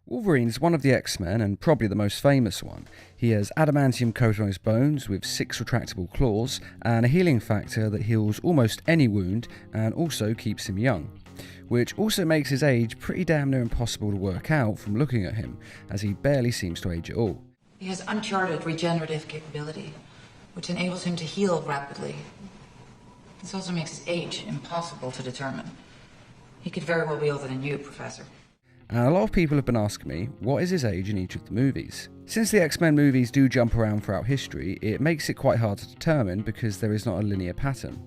Wolverine is one of the X-Men and probably the most famous one. He has adamantium coated on his bones with 6 retractable claws and a healing factor that heals almost any wound and also keeps him young. Which also makes his age pretty damn near impossible to work out from looking at him, as he barely seems to age at all. He has uncharted regenerative capability, which enables him to heal rapidly. This also makes his age impossible to determine. He could very well be older than you, Professor. And a lot of people have been asking me, what is his age in each of the movies? Since the X-Men movies do jump around throughout history, it makes it quite hard to determine because there is not a linear pattern.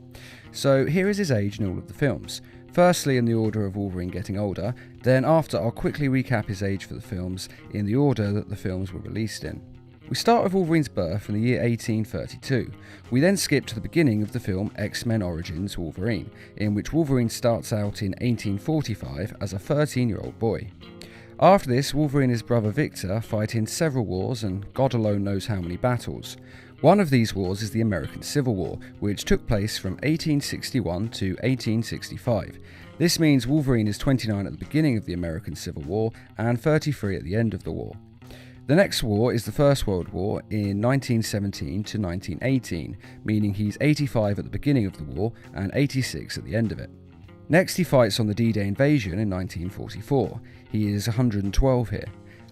So here is his age in all of the films. Firstly in the order of Wolverine getting older, then after I'll quickly recap his age for the films in the order that the films were released in. We start with Wolverine's birth in the year 1832. We then skip to the beginning of the film X-Men Origins Wolverine, in which Wolverine starts out in 1845 as a 13-year-old boy. After this, Wolverine and his brother Victor fight in several wars and God alone knows how many battles. One of these wars is the American Civil War, which took place from 1861 to 1865. This means Wolverine is 29 at the beginning of the American Civil War and 33 at the end of the war. The next war is the First World War in 1917 to 1918, meaning he's 85 at the beginning of the war and 86 at the end of it. Next he fights on the D-Day invasion in 1944. He is 112 here.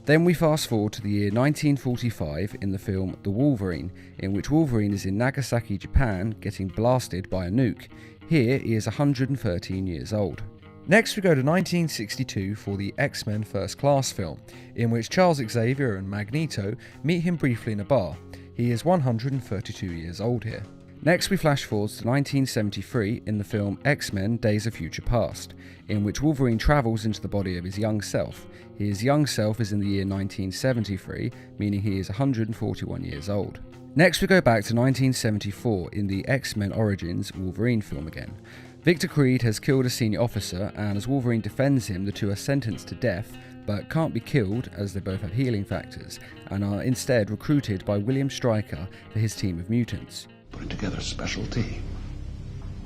Then we fast forward to the year 1945 in the film The Wolverine, in which Wolverine is in Nagasaki, Japan, getting blasted by a nuke. Here he is 113 years old. Next we go to 1962 for the X-Men First Class film, in which Charles Xavier and Magneto meet him briefly in a bar. He is 132 years old here. Next we flash forwards to 1973 in the film X-Men Days of Future Past, in which Wolverine travels into the body of his young self. His young self is in the year 1973, meaning he is 141 years old. Next we go back to 1974 in the X-Men Origins Wolverine film again. Victor Creed has killed a senior officer, and as Wolverine defends him, the two are sentenced to death, but can't be killed as they both have healing factors, and are instead recruited by William Stryker for his team of mutants. Putting together a special team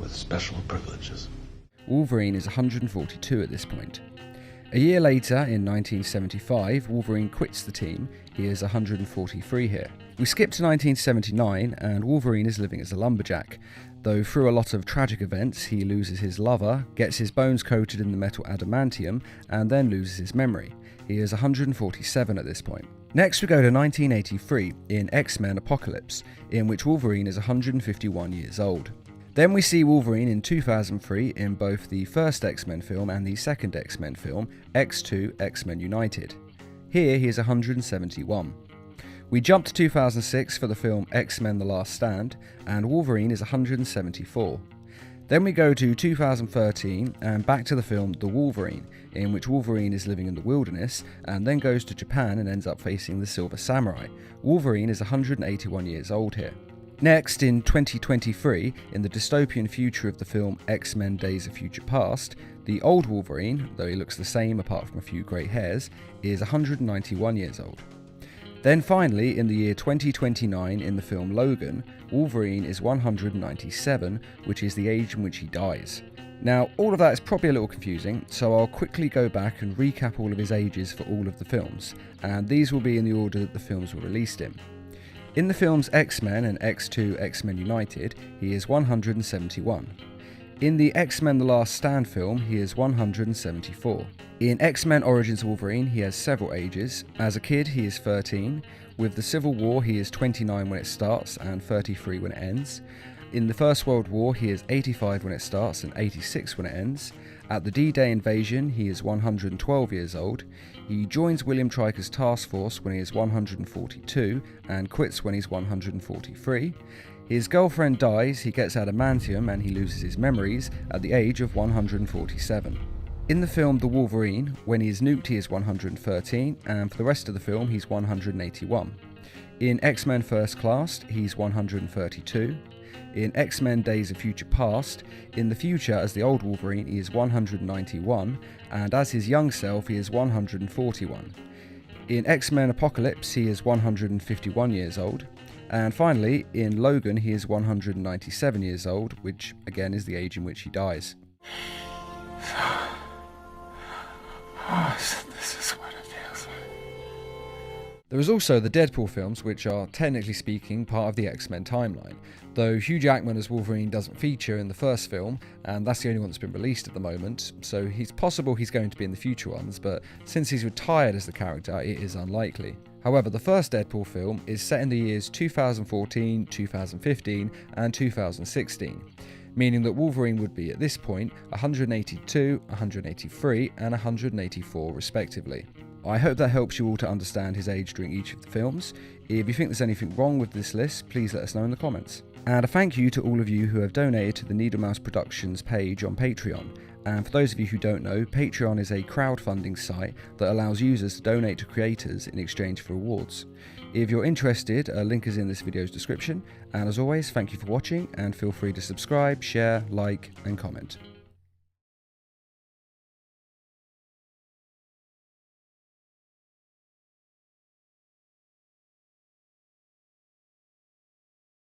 with special privileges. Wolverine is 142 at this point. A year later, in 1975, Wolverine quits the team. He is 143 here. We skip to 1979, and Wolverine is living as a lumberjack. Though through a lot of tragic events, he loses his lover, gets his bones coated in the metal adamantium, and then loses his memory. He is 147 at this point. Next we go to 1983 in X-Men Apocalypse, in which Wolverine is 151 years old. Then we see Wolverine in 2003 in both the first X-Men film and the second X-Men film, X2 X-Men United. Here he is 171. We jump to 2006 for the film X-Men The Last Stand, and Wolverine is 174. Then we go to 2013 and back to the film The Wolverine, in which Wolverine is living in the wilderness and then goes to Japan and ends up facing the Silver Samurai. Wolverine is 181 years old here. Next, in 2023, in the dystopian future of the film X-Men Days of Future Past, the old Wolverine, though he looks the same apart from a few grey hairs, is 191 years old. Then finally, in the year 2029 in the film Logan, Wolverine is 197, which is the age in which he dies. Now, all of that is probably a little confusing, so I'll quickly go back and recap all of his ages for all of the films, and these will be in the order that the films were released in. In the films X-Men and X2 X-Men United, he is 171. In the X-Men The Last Stand film, he is 174. In X-Men Origins Wolverine, he has several ages. As a kid, he is 13. With the Civil War, he is 29 when it starts and 33 when it ends. In the First World War, he is 85 when it starts and 86 when it ends. At the D-Day invasion, he is 112 years old. He joins William Stryker's task force when he is 142 and quits when he's 143. His girlfriend dies, he gets adamantium and he loses his memories at the age of 147. In the film The Wolverine, when he is nuked he is 113, and for the rest of the film he's 181. In X-Men First Class, he's 132. In X-Men Days of Future Past, in the future as the old Wolverine he is 191, and as his young self he is 141. In X-Men Apocalypse he is 151 years old. And finally, in Logan, he is 197 years old, which again is the age in which he dies. So this is what it feels like. There is also the Deadpool films, which are technically speaking part of the X-Men timeline, though Hugh Jackman as Wolverine doesn't feature in the first film, and that's the only one that's been released at the moment, so it's possible he's going to be in the future ones, but since he's retired as the character, it is unlikely. However, the first Deadpool film is set in the years 2014, 2015, and 2016, meaning that Wolverine would be at this point 182, 183, and 184 respectively. I hope that helps you all to understand his age during each of the films. If you think there's anything wrong with this list, please let us know in the comments. And a thank you to all of you who have donated to the Needle Mouse Productions page on Patreon. And for those of you who don't know, Patreon is a crowdfunding site that allows users to donate to creators in exchange for rewards. If you're interested, a link is in this video's description. And as always, thank you for watching, and feel free to subscribe, share, like, and comment.